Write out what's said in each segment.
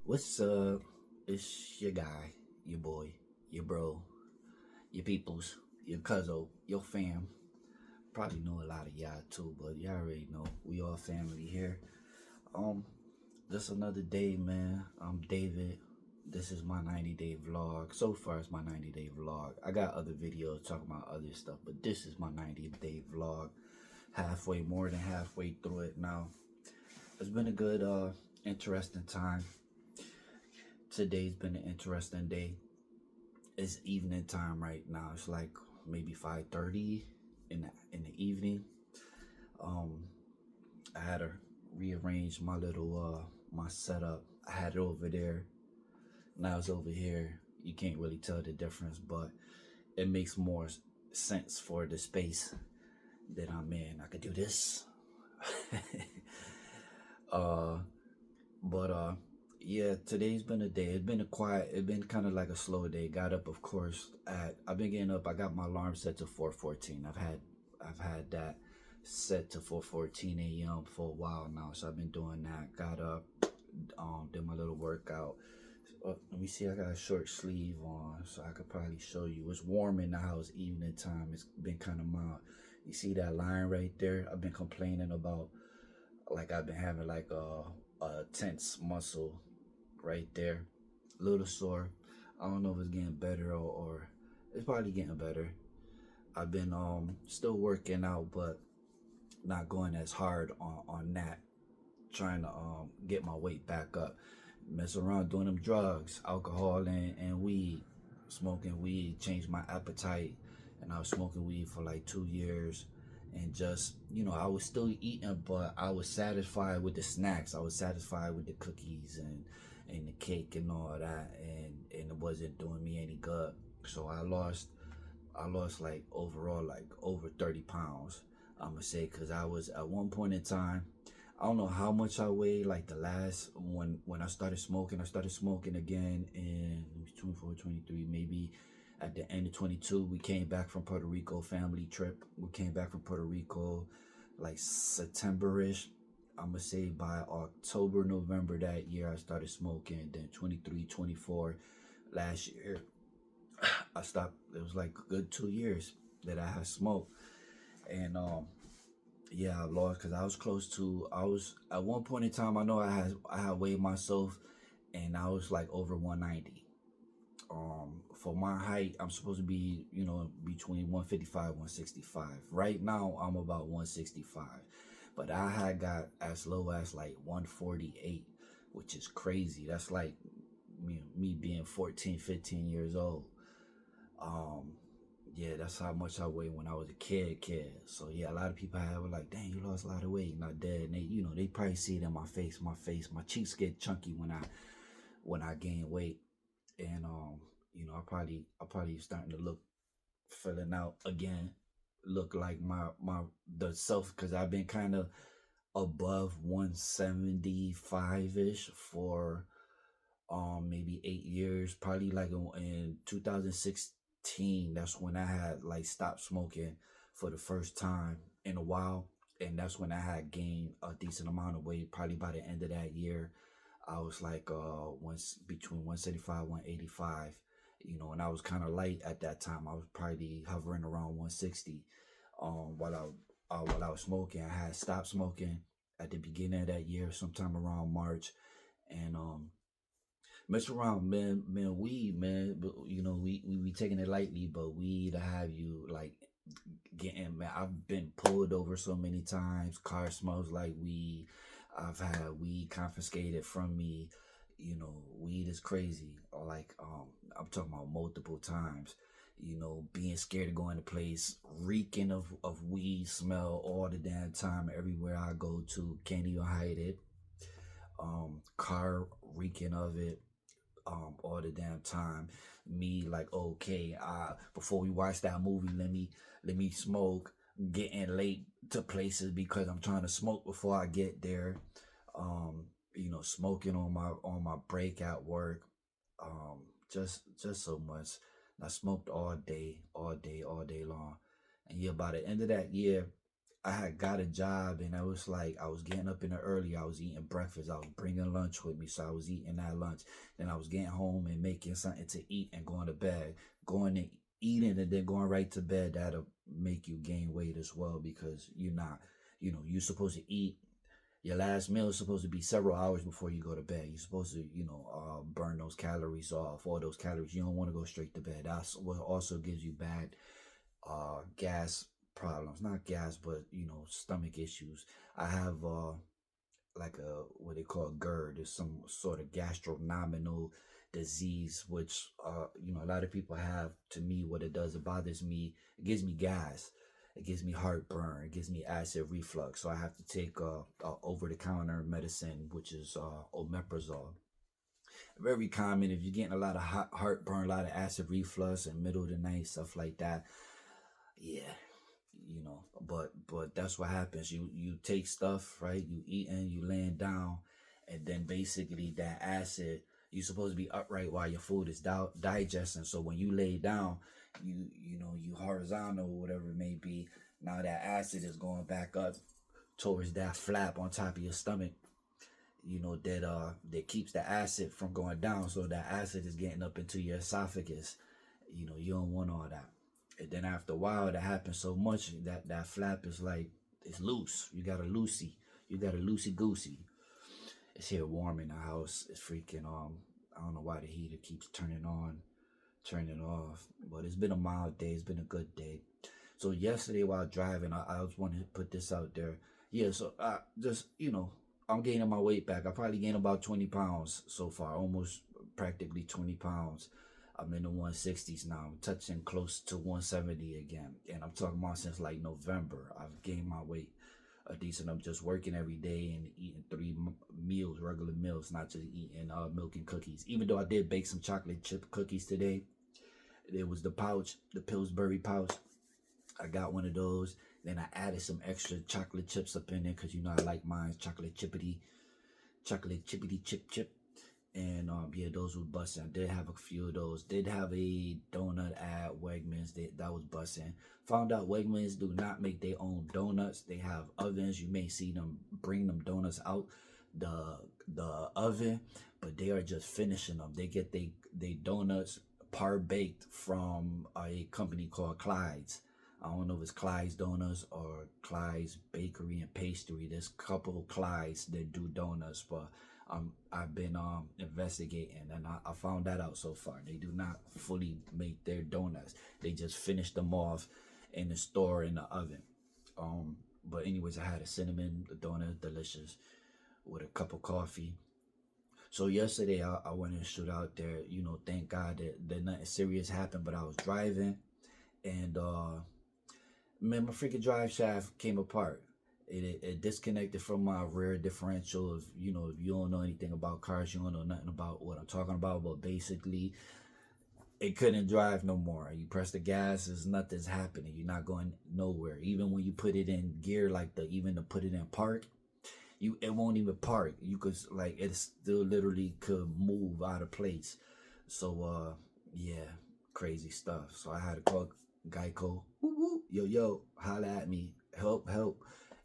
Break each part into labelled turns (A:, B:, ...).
A: What's up? It's your guy, your boy, your bro, your peoples, your cuzzo, your fam. Probably know a lot of y'all too, but y'all already know we all family here. Um, just another day, man. I'm David. This is my 90-day vlog. So far, it's my 90-day vlog. I got other videos talking about other stuff, but this is my 90-day vlog. Halfway, more than halfway through it now. It's been a good, interesting time. Today's been an interesting day. It's evening time right now. It's like maybe 5:30 in the evening. Um, I had to rearrange my little my setup. I had it over there. Now it's over here. You can't really tell the difference, but it makes more sense for the space that I'm in. I could do this. uh, but yeah, today's been a day. It's been a quiet. It's been kind of like a slow day. Got up, of course. I've been getting up. I got my alarm set to 4:14. I've had that set to 4:14 a.m. for a while now. So I've been doing that. Got up, did my little workout. Let me see. I got a short sleeve on, so I could probably show you. It's warm in the house. Evening time. It's been kind of mild. You see that line right there? I've been complaining about, like, I've been having like a tense muscle right there, a little sore. I don't know if it's getting better or it's probably getting better. I've been still working out, but not going as hard on that. Trying to get my weight back up. Mess around doing them drugs, alcohol and weed. Smoking weed changed my appetite, and I was smoking weed for like 2 years. And just, I was still eating, but I was satisfied with the snacks. I was satisfied with the cookies and the cake and all that, and it wasn't doing me any good. So I lost like overall like over 30 pounds. I'm gonna say, because I was at one point in time, I don't know how much I weighed. Like the last when I started smoking again in 24, 23, maybe at the end of 22. We came back from Puerto Rico, family trip. We came back from Puerto Rico like September-ish. I'm gonna say by October, November that year, I started smoking. Then 23, 24 last year, I stopped. It was like a good 2 years that I had smoked. And yeah, I lost, because I was close to. I was at one point in time. I know I had weighed myself, and I was like over 190. For my height, I'm supposed to be, between 155, 165. Right now, I'm about 165, but I had got as low as like 148, which is crazy. That's like me being 14, 15 years old. Um, yeah, that's how much I weighed when I was a kid. So yeah, a lot of people have like, dang, you lost a lot of weight. You're not dead. And they probably see it in my face. My cheeks get chunky when I gain weight. And I probably starting to look, filling out again, look like my the self, because I've been kind of above 175 ish for maybe 8 years. Probably like in 2016, that's when I had like stopped smoking for the first time in a while. And that's when I had gained a decent amount of weight. Probably by the end of that year, I was like once between 175, 185. And I was kind of light at that time. I was probably hovering around 160. While I was smoking, I had stopped smoking at the beginning of that year, sometime around March. And mess around, man, weed, man. But we taking it lightly, but weed to have you like getting, man. I've been pulled over so many times. Car smells like weed. I've had weed confiscated from me. Weed is crazy. Or like, I'm talking about multiple times. Being scared to go in a place, reeking of weed smell all the damn time. Everywhere I go to, can't even hide it. Car reeking of it all the damn time. Me like, okay, before we watch that movie, let me smoke. Getting late to places because I'm trying to smoke before I get there. Smoking on my break at work. Just so much. I smoked all day long. And yeah, by the end of that year, I had got a job, and I was like, I was getting up in the early. I was eating breakfast. I was bringing lunch with me, so I was eating that lunch. Then I was getting home and making something to eat and going to bed. Going and eating and then going right to bed. That'll make you gain weight as well, because you're not, you're supposed to eat. Your last meal is supposed to be several hours before you go to bed. You're supposed to, burn those calories off, all those calories. You don't want to go straight to bed. That's what also gives you bad gas problems. Not gas, but stomach issues. I have like a what they call GERD. It's some sort of gastronomical disease, which a lot of people have. To me, what it does, it bothers me. It gives me gas. It gives me heartburn. It gives me acid reflux. So I have to take over-the-counter medicine, which is omeprazole. Very common if you're getting a lot of heartburn, a lot of acid reflux, and middle of the night stuff like that. Yeah, but that's what happens. You take stuff, right? You eating, you laying down, and then basically that acid, you're supposed to be upright while your food is digesting. So when you lay down, you horizontal or whatever it may be. Now that acid is going back up towards that flap on top of your stomach, that keeps the acid from going down. So that acid is getting up into your esophagus. You don't want all that. And then after a while, that happens so much that flap is like, it's loose. You got a loosey. You got a loosey goosey. It's here warm in the house. It's freaking I don't know why the heater keeps turning on, turning off. But it's been a mild day. It's been a good day. So yesterday while driving, I was wanting to put this out there. Yeah, so I just, I'm gaining my weight back. I probably gained about 20 pounds so far, almost practically 20 pounds. I'm in the 160s now. I'm touching close to 170 again. And I'm talking about since like November. I've gained my weight a decent. I'm just working every day and eating three meals, regular meals, not just eating milk and cookies. Even though I did bake some chocolate chip cookies today. There was the pouch, the Pillsbury pouch. I got one of those. Then I added some extra chocolate chips up in there because I like mine chocolate chippity chip. And yeah, those were busting. I did have a few of those. Did have a donut at Wegmans that was busting. Found out Wegmans do not make their own donuts. They have ovens. You may see them bring them donuts out the oven, but they are just finishing them. They get they donuts par baked from a company called Clyde's. I don't know if it's Clyde's Donuts or Clyde's Bakery and Pastry. There's a couple of Clyde's that do donuts, but I've been investigating, and I found that out so far. They do not fully make their donuts. They just finish them off in the store in the oven. But anyways, I had a cinnamon donut, delicious, with a cup of coffee. So yesterday I went and stood out there. Thank God that nothing serious happened, but I was driving, and man, my freaking drive shaft came apart. It disconnected from my rear differential. If you don't know anything about cars, you don't know nothing about what I'm talking about. But basically, it couldn't drive no more. You press the gas, nothing's happening. You're not going nowhere. Even when you put it in gear, like even to put it in park, it won't even park. You could it still literally could move out of place. So yeah, crazy stuff. So I had to call Geico. Woo woo, yo, holla at me, help.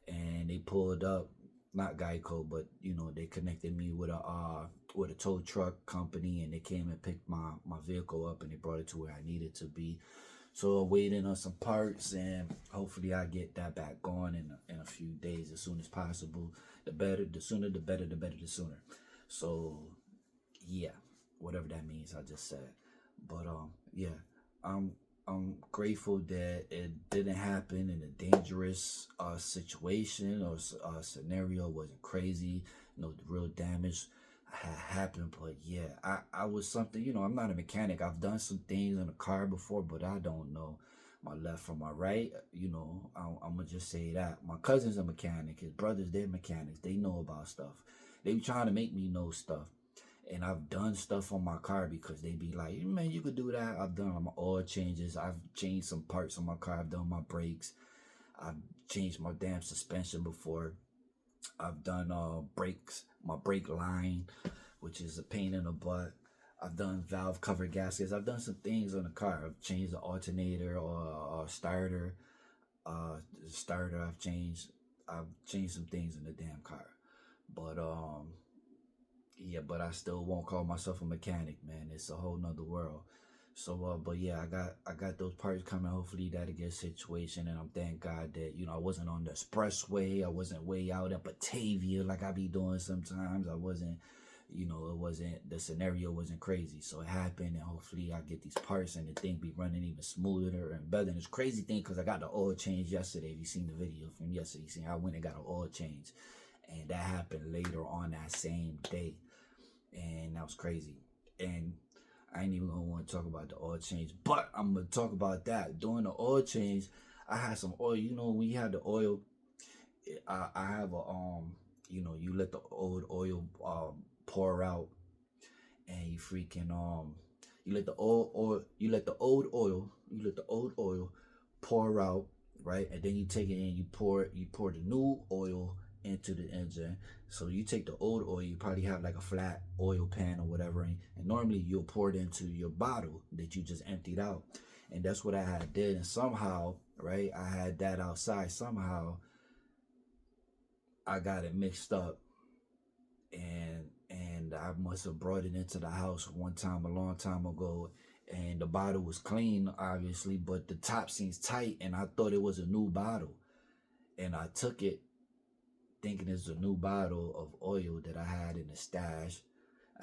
A: And they pulled up, not Geico, but they connected me with a tow truck company, and they came and picked my vehicle up, and they brought it to where I needed to be. So I'm waiting on some parts, and hopefully I get that back going in a few days, as soon as possible. The better, the sooner, the better, the sooner. So yeah, whatever that means, I just said. But yeah, I'm grateful that it didn't happen in a dangerous situation or scenario. It wasn't crazy. No real damage had happened. But yeah, I was something, I'm not a mechanic. I've done some things in a car before, but I don't know my left from my right. I'm going to just say that. My cousin's a mechanic. His brothers, they're mechanics. They know about stuff. They be trying to make me know stuff. And I've done stuff on my car because they be like, man, you could do that. I've done my oil changes. I've changed some parts on my car. I've done my brakes. I've changed my damn suspension before. I've done brakes, my brake line, which is a pain in the butt. I've done valve cover gaskets. I've done some things on the car. I've changed the alternator or starter. The starter I've changed some things in the damn car. But yeah, but I still won't call myself a mechanic, man. It's a whole nother world. So but yeah, I got those parts coming. Hopefully that'll get a situation, and I'm thank God that I wasn't on the expressway. I wasn't way out at Batavia like I be doing sometimes. I wasn't, it wasn't, the scenario wasn't crazy. So it happened, and hopefully I get these parts and the thing be running even smoother and better. And it's crazy thing because I got the oil change yesterday. If you seen the video from yesterday, you seen I went and got an oil change, and that happened later on that same day, and that was crazy. And I ain't even gonna want to talk about the oil change, but I'm gonna talk about that. During the oil change, I had some oil. When you have the oil, I have you let the old oil pour out, and you let the old oil pour out, right? And then you take it and you pour the new oil into the engine. So you take the old oil, you probably have like a flat oil pan or whatever, and normally you'll pour it into your bottle that you just emptied out. And that's what I had did. And somehow, right, I had that outside. Somehow I got it mixed up, and I must have brought it into the house one time a long time ago, and the bottle was clean obviously, but the top seems tight, and I thought it was a new bottle, and I took it thinking it's a new bottle of oil that I had in the stash.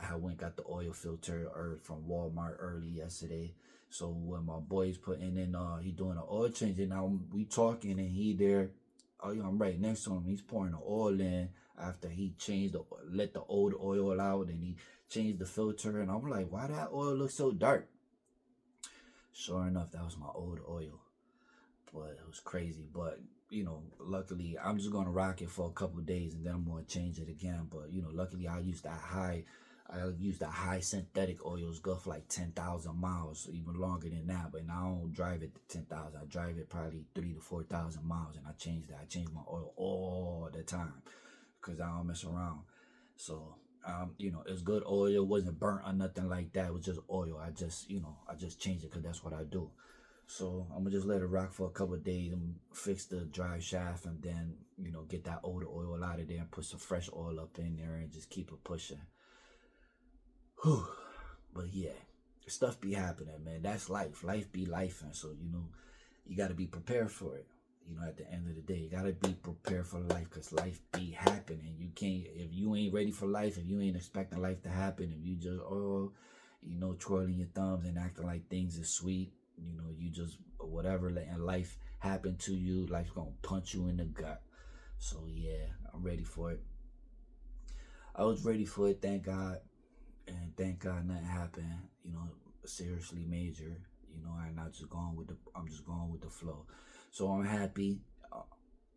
A: I went got the oil filter from Walmart early yesterday. So when my boy's putting in, he doing an oil change, and now we talking, and he there. Oh, I'm right next to him. He's pouring the oil in after he let the old oil out, and he changed the filter. And I'm like, why that oil look so dark? Sure enough, that was my old oil. But it was crazy. But luckily, I'm just gonna rock it for a couple of days, and then I'm gonna change it again. But luckily, I use that high synthetic oils, go for like 10,000 miles, even longer than that. But now I don't drive it to 10,000. I drive it probably 3 to 4,000 miles, and I change that. I change my oil all the time because I don't mess around. So it's good oil. It wasn't burnt or nothing like that. It was just oil. I just changed it because that's what I do. So I'm gonna just let it rock for a couple of days and fix the drive shaft, and then get that older oil out of there and put some fresh oil up in there and just keep it pushing. Whew. But yeah, stuff be happening, man. That's life. Life be life, and so you got to be prepared for it. At the end of the day, you got to be prepared for life, because life be happening. You can't, if you ain't ready for life, if you ain't expecting life to happen, if you just twirling your thumbs and acting like things is sweet, you just whatever letting life happen to you, life's gonna punch you in the gut. So yeah, I'm ready for it. I was ready for it, thank God. And thank God nothing happened, seriously major. I'm just going with the flow. So I'm happy,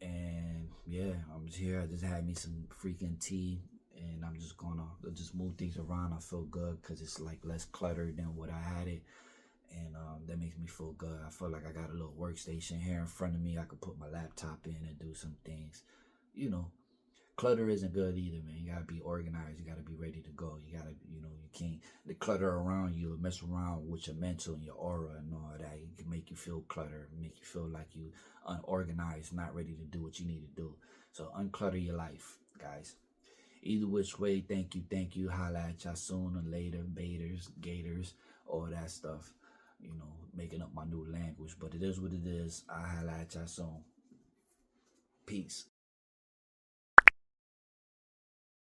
A: and yeah, I'm just here. I just had me some freaking tea, and I'm just gonna just move things around. I feel good because it's like less cluttered than what I had it, and that makes me feel good. I feel like I got a little workstation here in front of me. I could put my laptop in and do some things, you know. Clutter isn't good either, man. You gotta be organized. You gotta be ready to go. You gotta, you can't, the clutter around you, mess around with your mental and your aura and all that. It can make you feel cluttered, make you feel like you unorganized, not ready to do what you need to do. So unclutter your life, guys. Either which way, thank you. Holla at y'all soon or later, baiters, gators, all that stuff. Making up my new language, but it is what it is. I holla at y'all soon. Peace.